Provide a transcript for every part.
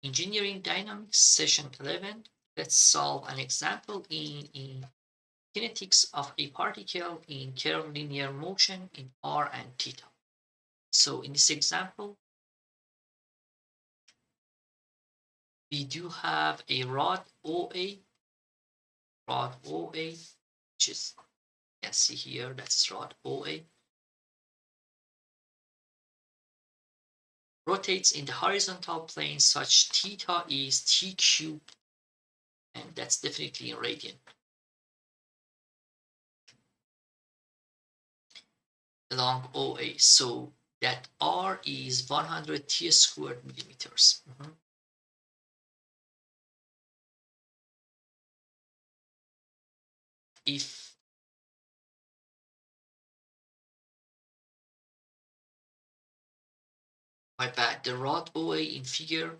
Engineering Dynamics, Session 11. Let's solve an example in kinetics of a particle in curvilinear motion in r and theta. So in this example, we do have a rod OA, which is, you can see here, that's rod OA, rotates in the horizontal plane such theta is t cubed, and that's definitely in radian, along OA. So that r is 100 t squared millimeters. If my bad, the rod OA in figure,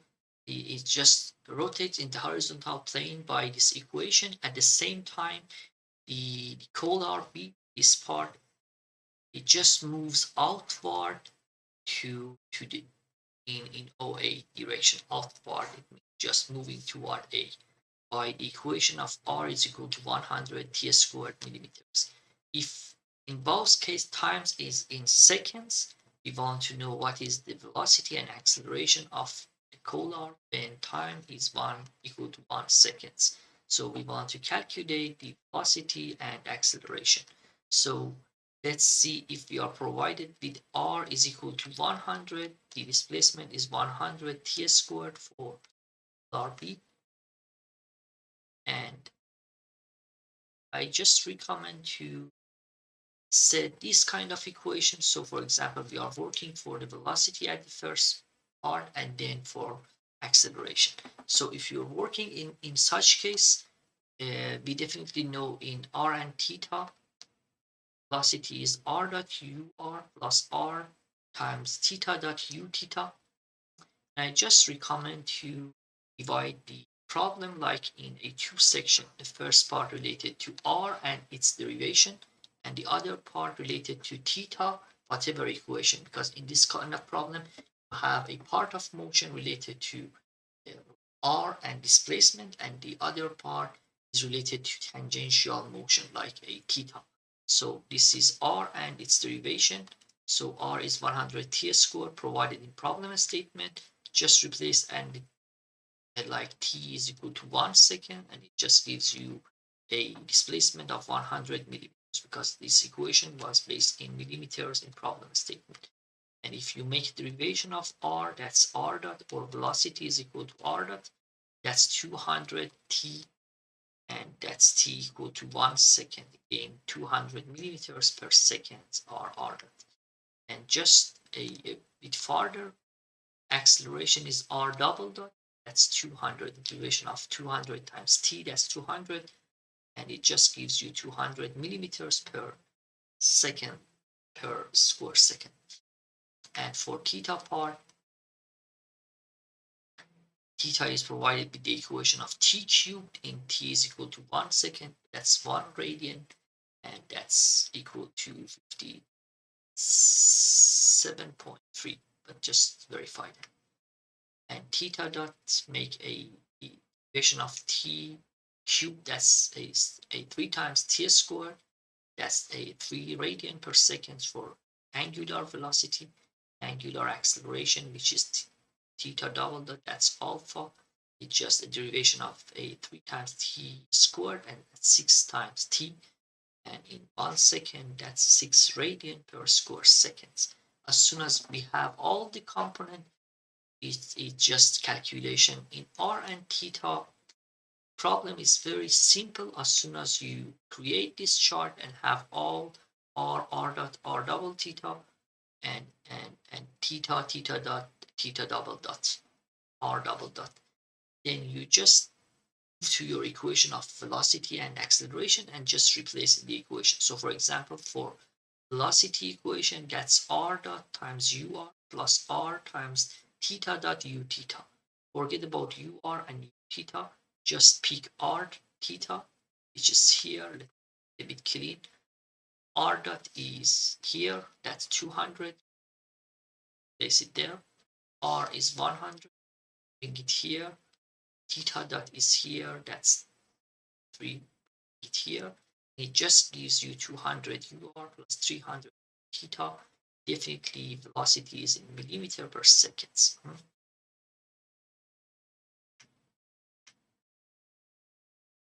it just rotates in the horizontal plane by this equation. At the same time, the polar beam, this part, it just moves outward to the in OA direction. Outward, it means just moving toward A by the equation of r is equal to 100 t squared millimeters. If in both case times is in seconds, we want to know what is the velocity and acceleration of the collar when time is 1 equal to 1 seconds. So we want to calculate the velocity and acceleration. So let's see if we are provided with r is equal to 100, the displacement is 100 t squared for rb, and I just recommend to set this kind of equation. So for example, we are working for the velocity at the first part and then for acceleration. So if you're working in such case, we definitely know in r and theta, velocity is r dot ur plus r times theta dot u theta. And I just recommend to divide the problem like in a two section. The first part related to r and its derivation, and the other part related to theta, whatever equation, because in this kind of problem, you have a part of motion related to uh, r and displacement, and the other part is related to tangential motion like a theta. So this is r and its derivation. So r is 100 t squared provided in problem statement. Just replace and like t is equal to 1 second, and it just gives you a displacement of 100 millimeters because this equation was based in millimeters in problem statement. And if you make derivation of r, that's r dot, or velocity is equal to r dot, that's 200 t, and that's t equal to 1 second. Again, 200 millimeters per second are r dot. And just a bit farther, acceleration is r double dot, that's 200, the derivation of 200 times t, that's 200, and it just gives you 200 millimeters per second per square second. And for theta part, theta is provided with the equation of t cubed in t is equal to 1 second, that's 1 radian, and that's equal to 57.3, but just verify that. And theta dot make a equation of t cubed, that's a 3 times t squared, that's a 3 radian per second for angular velocity. Angular acceleration, which is theta double dot, that's alpha, it's just a derivation of a 3 times t squared, and that's 6 times t, and in 1 second that's 6 radian per square seconds. As soon as we have all the component, it's just calculation. In r and theta, problem is very simple. As soon as you create this chart and have all r dot, r double theta, and theta dot, theta double dot, r double dot, then you just move to your equation of velocity and acceleration and just replace the equation. So for example, for velocity equation, that's r dot times ur plus r times theta dot u theta. Forget about ur and u theta, just pick r theta, which is here. Let me a bit clean. R dot is here, that's 200, place it there. R is 100, bring it here. Theta dot is here. That's 3 it here. It just gives you 200 UR plus 300 theta. Definitely velocity is in millimeter per second.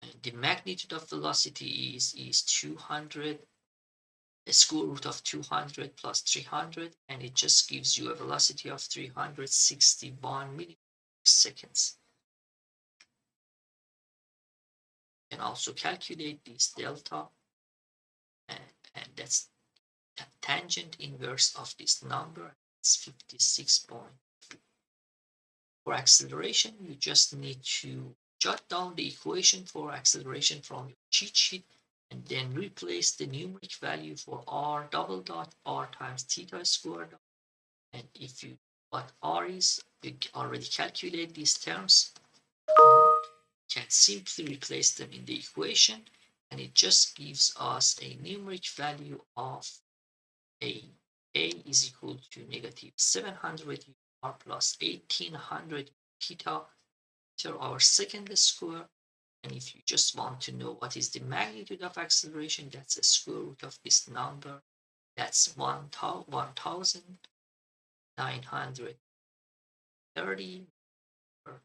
And the magnitude of velocity is 200, the square root of 200 plus 300, and it just gives you a velocity of 361 millimeters per second. You can also calculate this delta, and that's the tangent inverse of this number. It's 56.3. For acceleration, you just need to jot down the equation for acceleration from your cheat sheet and then replace the numeric value for r double dot r times theta squared. And if you what r is, you already calculate these terms. You can simply replace them in the equation, and it just gives us a numeric value of a. A is equal to negative 700 r plus 1800 theta to our second square. And if you just want to know what is the magnitude of acceleration, that's a square root of this number. That's 1930 per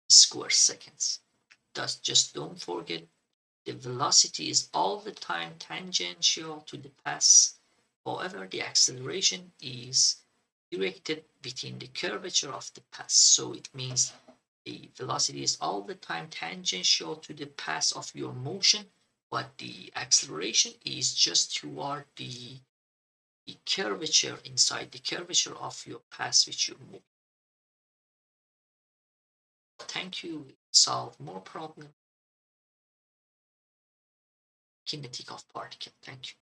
square seconds. Thus, just don't forget the velocity is all the time tangential to the path. However, the acceleration is directed between the curvature of the path. So it means the velocity is all the time tangential to the path of your motion, but the acceleration is just toward the curvature inside the curvature of your path which you move. Thank you. Solve more problem. Kinetic of particle. Thank you.